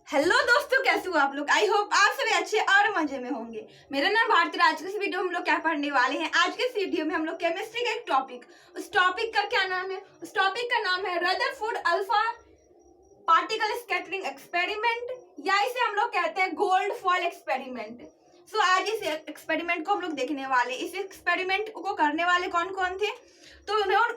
Hello दोस्तों, कैसे हो आप लोग। आई होप आप सभी अच्छे और मजे में होंगे। मेरा नाम भारती। आज के इस वीडियो में हम लोग क्या पढ़ने वाले हैं। आज के इस वीडियो में हम लोग केमिस्ट्री का एक टॉपिक, उस टॉपिक का क्या नाम है, उस टॉपिक का नाम है Rutherford alpha particle scattering experiment, या इसे हम लोग कहते हैं गोल्ड फॉयल एक्सपेरिमेंट। सो आज इस एक्सपेरिमेंट को हम लोग देखने वाले। इस एक्सपेरिमेंट को करने वाले कौन कौन थे, तो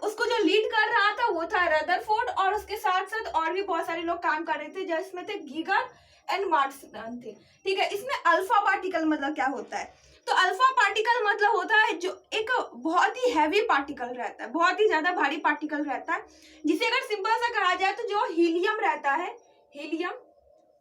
उसको जो लीड कर रहा था वो था रदरफोर्ड, और उसके साथ साथ और भी बहुत सारे लोग काम कर रहे थे, जिसमें थे गीगर एंड मार्टसन थे। ठीक है, इसमें अल्फा पार्टिकल मतलब क्या होता है, तो अल्फा पार्टिकल मतलब होता है जो एक बहुत ही हैवी पार्टिकल रहता है, बहुत ही ज्यादा भारी पार्टिकल रहता है, जिसे अगर सिंपल सा कहा जाए तो जो हीलियम रहता है, हीलियम,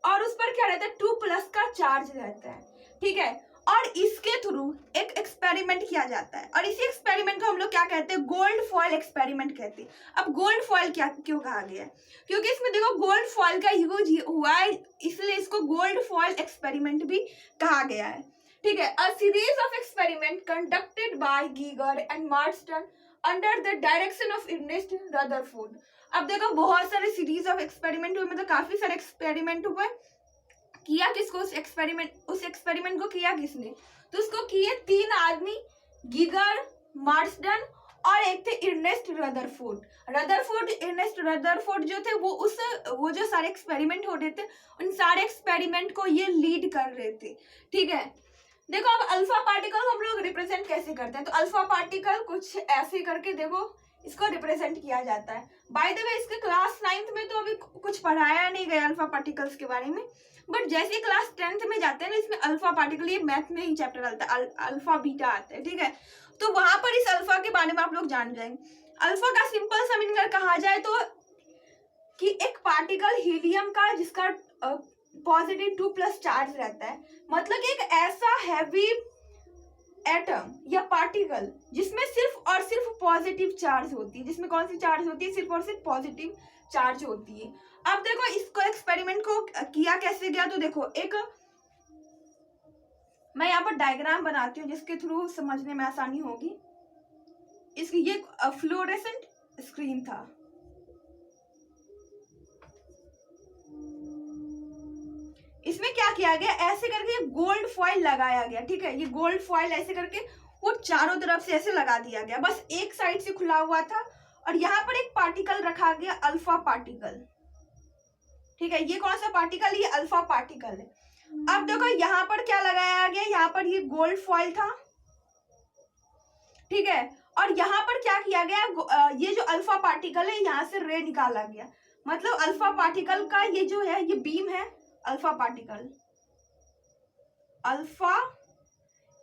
और उस पर क्या रहता है 2+ का चार्ज रहता है। ठीक है, और इसके थ्रू एक एक्सपेरिमेंट किया जाता है, और इसी एक्सपेरिमेंट को हम लोग क्या कहते हैं, गोल्ड फॉयल एक्सपेरिमेंट कहते हैं। अब गोल्ड फॉयल क्या क्यों कहा गया है, क्योंकि इसमें देखो गोल्ड फॉयल का यूज हुआ है, इसलिए इसको गोल्ड फॉयल एक्सपेरिमेंट भी कहा गया है। ठीक है, a series of experiment conducted by Geiger and Marsden under the direction of Ernest Rutherford. अब देखो बहुत सारे सीरीज ऑफ एक्सपेरिमेंट हुए, मतलब काफी सारे एक्सपेरिमेंट हुए। किया किसको उस एक्सपेरिमेंट को किया किसने, तो उसको किए 3 आदमी, गीगर, मार्टसन और एक थे अर्नेस्ट रदरफोर्ड। अर्नेस्ट रदरफोर्ड जो थे वो जो सारे एक्सपेरिमेंट हो रहे थे, उन सारे एक्सपेरिमेंट को ये लीड कर रहे थे। ठीक है, देखो अब अल्फा पार्टिकल को हम लोग रिप्रेजेंट कैसे करते हैं, तो अल्फा पार्टिकल कुछ ऐसे करके देखो इसको रिप्रेजेंट किया जाता है। बाय द वे इसके क्लास 9th में तो अभी कुछ पढ़ाया नहीं गया अल्फा पार्टिकल्स के बारे में, बट जैसे क्लास 10th में जाते हैं ना, इसमें अल्फा पार्टिकल, ये मैथ में ही चैप्टर आता है, अल्फा बीटा आता है। ठीक है, तो वहां पर इस अल्फा के बारे में आप लोग जान जाएंगे। अल्फा का सिंपल सा मीनिंग कहा जाए तो कि एक पार्टिकल हीलियम का जिसका पॉजिटिव 2+ चार्ज रहता है, मतलब एक ऐसा हैवी एटम या पार्टिकल जिसमें सिर्फ और सिर्फ पॉजिटिव चार्ज होती है, जिसमें कौन सी चार्ज होती है, सिर्फ और सिर्फ पॉजिटिव चार्ज होती है। अब देखो इसको एक्सपेरिमेंट को किया कैसे गया, तो देखो एक मैं यहाँ पर डायग्राम बनाती हूँ जिसके थ्रू समझने में आसानी होगी। इसकी ये फ्लोरेसेंट स्क्रीन था, इसमें क्या किया गया, ऐसे करके गोल्ड फॉयल लगाया गया। ठीक है, ये गोल्ड फॉयल ऐसे करके वो चारों तरफ से ऐसे लगा दिया गया, बस एक साइड से खुला हुआ था, और यहाँ पर एक पार्टिकल रखा गया, अल्फा पार्टिकल। ठीक है, ये कौन सा पार्टिकल, ये अल्फा पार्टिकल है। अब देखो यहाँ पर क्या लगाया गया, यहाँ पर ये गोल्ड फॉयल था। ठीक है, और यहाँ पर क्या किया गया, ये जो अल्फा पार्टिकल है यहाँ से रे निकाला गया, मतलब अल्फा पार्टिकल का ये जो है ये बीम है, अल्फा पार्टिकल,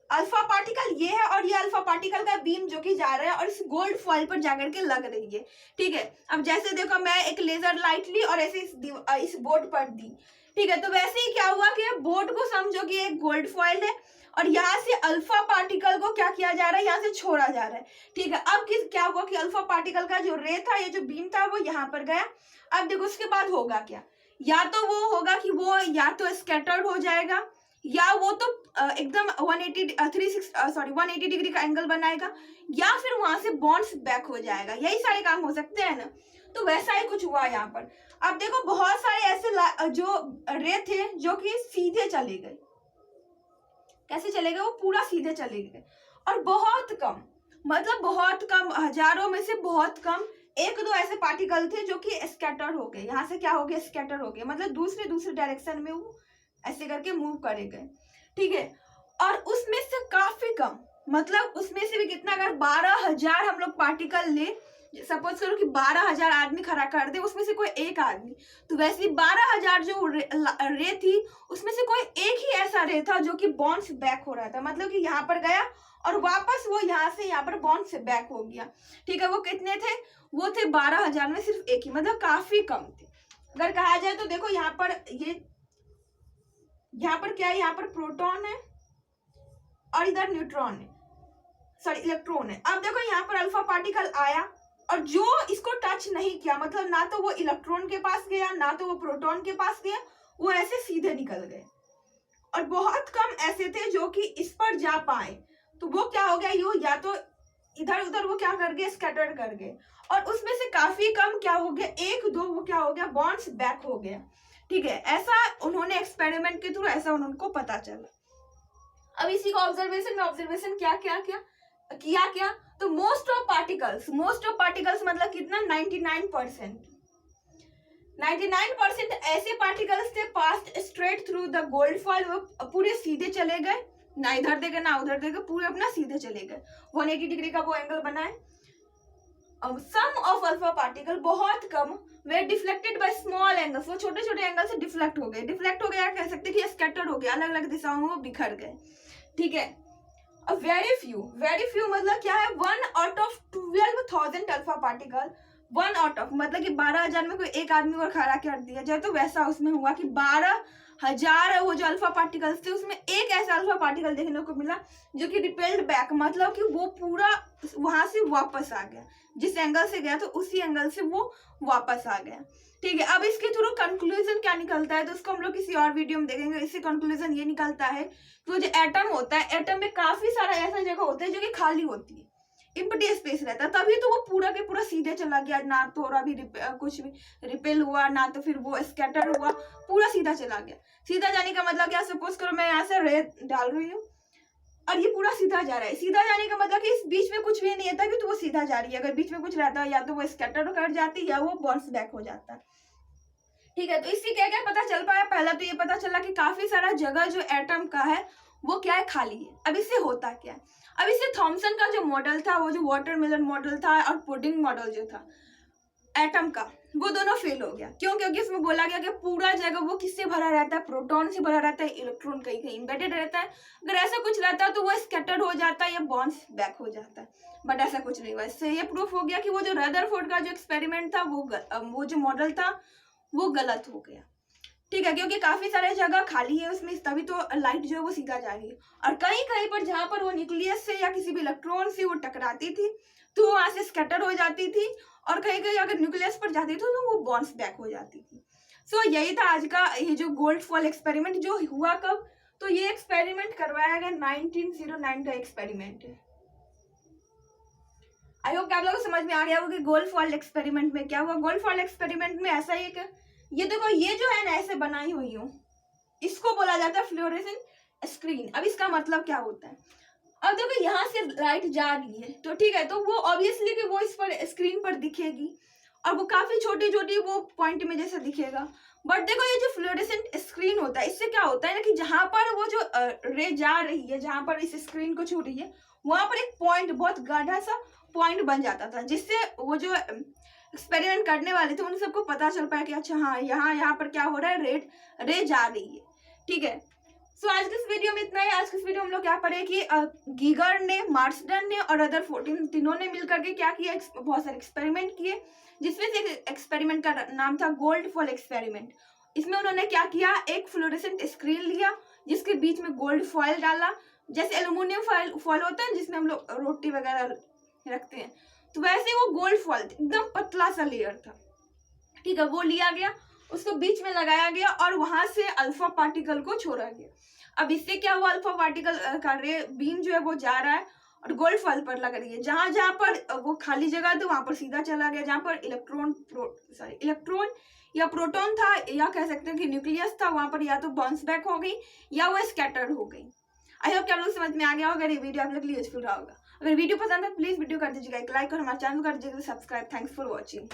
अल्फा पार्टिकल ये है, और ये अल्फा पार्टिकल का बीम जो कि जा रहा है और इस गोल्ड फॉयल पर जाकर के लग रही है। ठीक है, अब जैसे देखो मैं एक लेजर लाइट ली और ऐसे इस बोर्ड पर दी। ठीक है, तो वैसे ही क्या हुआ कि बोर्ड को समझो कि एक गोल्ड फॉयल है, और यहाँ से अल्फा पार्टिकल को क्या किया जा रहा है, यहाँ से छोड़ा जा रहा है। ठीक है, अब क्या हुआ कि अल्फा पार्टिकल का जो रे था, ये जो बीम था, वो यहाँ पर गया। अब देखो उसके बाद होगा क्या, या तो वो होगा कि वो या तो स्कैटर्ड हो जाएगा, या वो तो एकदम 180 डिग्री का एंगल बनाएगा, या फिर वहां से बाउंस बैक हो जाएगा। यही सारे काम हो सकते हैं ना, तो वैसा ही कुछ हुआ यहाँ पर। अब देखो बहुत सारे ऐसे जो रे थे जो कि सीधे चले गए, कैसे चले गए, वो पूरा सीधे चले गए, और बहुत कम, मतलब बहुत कम, हजारों में से बहुत कम, 1-2 ऐसे पार्टिकल थे जो कि स्कैटर हो गए, यहाँ से क्या हो गया, स्कैटर हो गए, मतलब दूसरे डायरेक्शन में वो ऐसे करके मूव करे गए। ठीक है, और उसमें से काफी कम, मतलब उसमें से भी कितना, अगर 12,000 हम लोग पार्टिकल ले, सपोज करो कि 12,000 आदमी खड़ा कर दे, उसमें से कोई एक आदमी, तो वैसे ही 12,000 जो रे थी उसमें से कोई एक ही ऐसा रे था जो कि बाउंस बैक हो रहा था, मतलब कि यहाँ पर गया और वापस वो यहाँ से यहाँ पर बाउंस बैक हो गया। ठीक है, वो कितने थे, वो थे 12,000 में सिर्फ एक ही, मतलब काफी कम थे। अगर कहा जाए तो देखो यहाँ पर यहाँ पर क्या है, यहाँ पर प्रोटॉन है और इधर न्यूट्रॉन है, सॉरी इलेक्ट्रॉन है। अब देखो यहाँ पर अल्फा पार्टिकल आया, और जो इसको टच नहीं किया, मतलब ना तो वो इलेक्ट्रॉन के पास गया, ना तो वो प्रोटॉन के पास गया, वो ऐसे सीधे निकल गए, और बहुत कम ऐसे थे जो कि इस पर जा पाए, तो वो क्या हो गया, या तो इधर उधर वो क्या कर गए, स्कैटर कर गए, और उसमें से काफी कम क्या हो गया, 1-2 वो क्या हो गया, बाउंस बैक हो गया। ठीक है, ऐसा उन्होंने एक्सपेरिमेंट के थ्रू ऐसा उनको पता चला। अब इसी को ऑब्जर्वेशन क्या तो मोस्ट ऑफ पार्टिकल्स मतलब कितना 99% ऐसे पार्टिकल्स थे past straight through the gold fall, वो पूरे सीधे चले गए, ना इधर देखे ना उधर देखे, पूरे अपना सीधे चले गए, 180 डिग्री का वो एंगल बनाए। सम ऑफ अल्फा पार्टिकल बहुत कम वे डिफ्लेक्टेड बाय स्मॉल एंगल्स, वो छोटे छोटे एंगल से डिफ्लेक्ट हो गया कह सकते कि स्कैटर्ड हो गया, अलग अलग दिशाओं में वो बिखर गए। ठीक है, वेरी फ्यू मतलब क्या है, 1 out of 12,000 alpha particle, 1 out of मतलब कि 12,000 में कोई एक आदमी को खड़ा कर दिया जाए तो वैसा उसमें हुआ कि 12,000 वो जो अल्फा पार्टिकल्स थे उसमें एक ऐसा अल्फा पार्टिकल देखने को मिला जो कि रिपेल्ड बैक, मतलब कि वो पूरा वहां से वापस आ गया, जिस एंगल से गया तो उसी एंगल से वो वापस आ गया। ठीक है, अब इसके थ्रू कंक्लूजन क्या निकलता है तो उसको हम लोग किसी और वीडियो में देखेंगे। इससे कंक्लूजन ये निकलता है कि वो जो एटम होता है, एटम में काफी सारा ऐसा जगह होता है जो कि खाली होती है, एम्प्टी स्पेस रहता है, तभी तो वो पूरा के पूरा सीधे चला गया, ना तो थोड़ा भी कुछ भी रिपेल हुआ, ना तो फिर वो स्कैटर हुआ, पूरा सीधा चला गया। सीधा जाने का मतलब क्या, सपोज करो मैं यहाँ से रे डाल रही हूँ और ये पूरा सीधा जा रहा है, सीधा जाने का मतलब कि इस बीच में कुछ भी नहीं है तभी तो वो सीधा जा रही है, अगर बीच में कुछ रहता है या तो वो स्कैटर कर जाती या वो बाउंस बैक हो जाता है। ठीक है, तो इससे क्या क्या पता चल पाया, पहला तो ये पता चला कि काफी सारा जगह जो एटम का है वो क्या है, खाली है। अब इससे होता क्या है, अब इससे थॉमसन का जो मॉडल था, वो जो वाटरमेलन मॉडल था और पुडिंग मॉडल जो था एटम का, वो दोनों फेल हो गया। क्यों? क्योंकि उसमें बोला गया कि पूरा जगह वो किससे भरा रहता है, प्रोटॉन से भरा रहता है, इलेक्ट्रॉन कहीं कहीं इम्बेडेड रहता है, अगर ऐसा कुछ रहता है तो वो स्कैटर्ड हो जाता है या बाउंस बैक हो जाता है, बट ऐसा कुछ नहीं हुआ। इससे ये प्रूफ हो गया कि वो जो रदरफोर्ड का जो एक्सपेरिमेंट था वो जो मॉडल था वो गलत हो गया। ठीक है, क्योंकि काफी सारे जगह खाली है उसमें, तभी तो लाइट जो है वो सीधा जा रही है, और कहीं कहीं पर जहां पर वो न्यूक्लियस से या किसी भी इलेक्ट्रॉन से वो टकराती थी तो वहां से स्कैटर हो जाती थी, और कहीं कहीं अगर न्यूक्लियस पर जाती थी तो वो बाउंस बैक हो जाती थी। सो यही था आज का ये जो गोल्ड फॉल एक्सपेरिमेंट, जो हुआ कब, तो ये एक्सपेरिमेंट करवाया गया 1909 का एक्सपेरिमेंट है। आई होप आप लोगों को समझ में आ गया होगा कि गोल्ड फॉल एक्सपेरिमेंट में क्या हुआ। गोल्ड फॉल एक्सपेरिमेंट में ऐसा ही कि ये देखो, ये जो है ना ऐसे बनाई हुई हूँ, इसको बोला जाता है फ्लोरेसेंट स्क्रीन। अब इसका मतलब क्या होता है, अब देखो यहाँ से लाइट जा रही है तो ठीक है, तो वो ऑब्वियसली कि वो इस पर स्क्रीन पर दिखेगी और वो काफी छोटी छोटी वो पॉइंट में जैसा दिखेगा। बट देखो ये जो फ्लोरेसेंट स्क्रीन होता है, इससे क्या होता है ना कि जहां पर वो जो रे जा रही है, जहां पर इस स्क्रीन को छू रही है, वहां पर एक पॉइंट, बहुत गाढ़ा सा पॉइंट बन जाता था, जिससे वो जो एक्सपेरिमेंट करने वाले थे उन सबको पता चल पाया कि अच्छा हाँ यहाँ पर क्या हो रहा है, रे जा रही है। ठीक है, सो आज के इस वीडियो में इतना ही। आज के इस वीडियो में हम लोग क्या पढ़े कि गीगर ने, मार्सडन ने और रदरफोर्ड तीनों ने मिलकर के क्या किया, बहुत सारे एक्सपेरिमेंट किए, जिसमें से एक एक्सपेरिमेंट का नाम था गोल्ड फॉल एक्सपेरिमेंट। इसमें उन्होंने क्या किया, एक फ्लोरेसेंट स्क्रीन लिया जिसके बीच में गोल्ड फॉयल डाला, जैसे एल्यूमिनियम फॉयल होता है जिसमें हम लोग रोटी वगैरह रखते हैं, तो वैसे वो गोल्ड फॉयल एकदम पतला सा लेयर था। ठीक है, वो लिया गया, उसको बीच में लगाया गया और वहां से अल्फा पार्टिकल को छोड़ा गया। अब इससे क्या हुआ, अल्फा पार्टिकल का रे बीम जो है वो जा रहा है और गोल्ड फॉयल पर लग रही है। जहां जहां पर वो खाली जगह थी वहां पर सीधा चला गया, जहां पर इलेक्ट्रॉन या प्रोटॉन था या कह सकते हैं कि न्यूक्लियस था, वहां पर या तो बाउंस बैक हो गई या वो स्कैटर्ड हो गई। आई होप कि आप लोग समझ में आ गया होगा, ये वीडियो आप लोग के लिए यूजफुल रहा होगा। अगर वीडियो पसंद है प्लीज वीडियो कर दीजिएगा एक लाइक और हमारे चैनल कर दीजिएगा सब्सक्राइब। Thanks for watching.